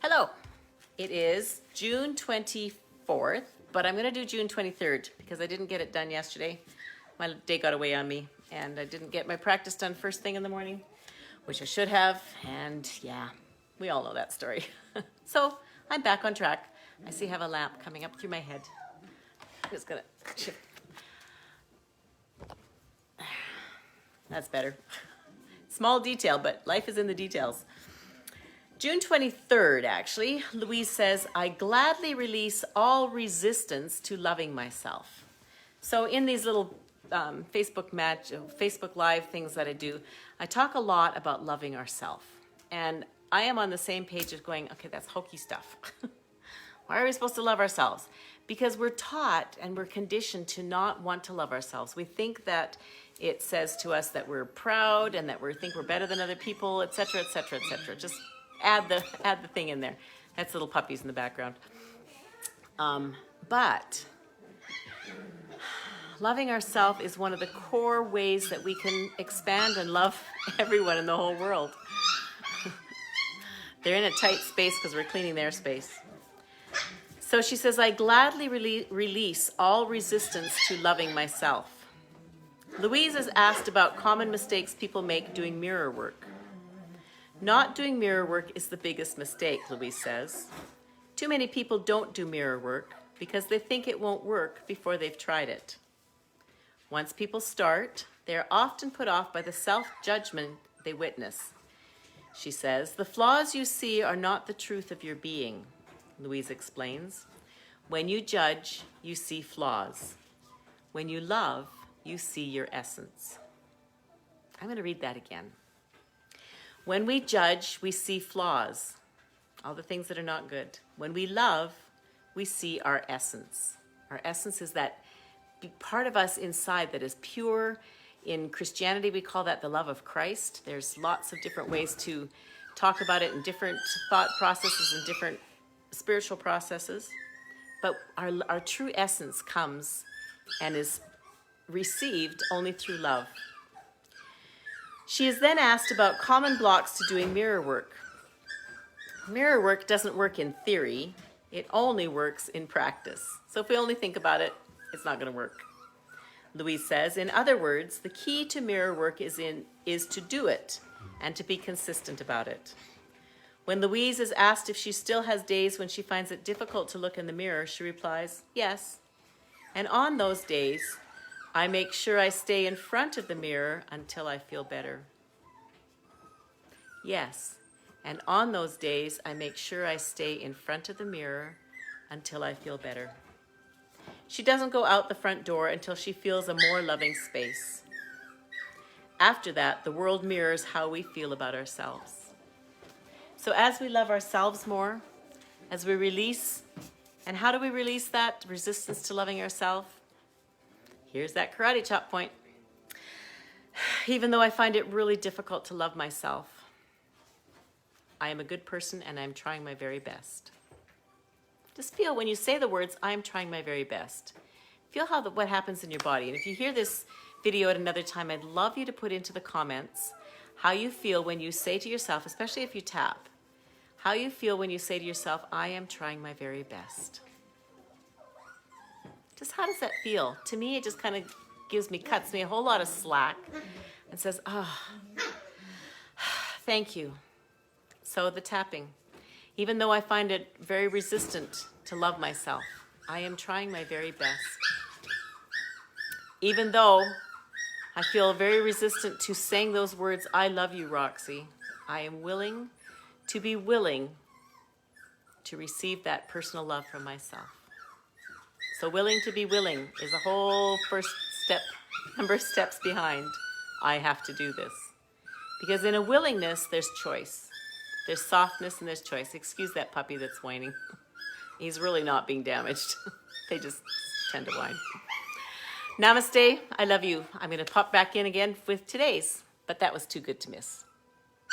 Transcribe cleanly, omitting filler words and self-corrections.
Hello. It is June 24th, but I'm going to do June 23rd because I didn't get it done yesterday. My day got away on me and I didn't get my practice done first thing in the morning, which I should have. And yeah, we all know that story. So I'm back on track. I see I have a lamp coming up through my head. I'm just going to shift. That's better. Small detail, but life is in the details. June 23rd, actually, Louise says, I gladly release all resistance to loving myself. So in these little Facebook Live things that I do, I talk a lot about loving ourselves. And I am on the same page as going, okay, that's hokey stuff. Why are we supposed to love ourselves? Because we're taught and we're conditioned to not want to love ourselves. We think that it says to us that we're proud and that we think we're better than other people, etc., etc., etc. Just add the thing in there. That's little puppies in the background. But loving ourselves is one of the core ways that we can expand and love everyone in the whole world. They're in a tight space because we're cleaning their space. So she says, I gladly release all resistance to loving myself. Louise is asked about common mistakes people make doing mirror work. Not doing mirror work is the biggest mistake, Louise says. Too many people don't do mirror work because they think it won't work before they've tried it. Once people start, they are often put off by the self-judgment they witness. She says, the flaws you see are not the truth of your being, Louise explains. When you judge, you see flaws. When you love, you see your essence. I'm going to read that again. When we judge, we see flaws, all the things that are not good. When we love, we see our essence. Our essence is that part of us inside that is pure. In Christianity, we call that the love of Christ. There's lots of different ways to talk about it in different thought processes and different spiritual processes. But our true essence comes and is received only through love. She is then asked about common blocks to doing mirror work. Mirror work doesn't work in theory. It only works in practice. So if we only think about it, it's not going to work. Louise says, in other words, the key to mirror work is to do it and to be consistent about it. When Louise is asked if she still has days when she finds it difficult to look in the mirror, she replies, yes. And on those days, I make sure I stay in front of the mirror until I feel better. Yes, and on those days, I make sure I stay in front of the mirror until I feel better. She doesn't go out the front door until she feels a more loving space. After that, the world mirrors how we feel about ourselves. So as we love ourselves more, as we release, and how do we release that resistance to loving ourselves? Here's that karate chop point. Even though I find it really difficult to love myself, I am a good person and I'm trying my very best. Just feel when you say the words, I'm trying my very best. Feel what happens in your body. And if you hear this video at another time, I'd love you to put into the comments how you feel when you say to yourself, especially if you tap, how you feel when you say to yourself, I am trying my very best. Just how does that feel? To me, it just kind of cuts me a whole lot of slack and says, thank you. So the tapping, even though I find it very resistant to love myself, I am trying my very best. Even though I feel very resistant to saying those words, I love you, Roxy, I am willing to receive that personal love from myself. So willing to be willing is a whole first step, number of steps behind. I have to do this. Because in a willingness, there's choice. There's softness and there's choice. Excuse that puppy that's whining. He's really not being damaged. They just tend to whine. Namaste. I love you. I'm going to pop back in again with today's, but that was too good to miss.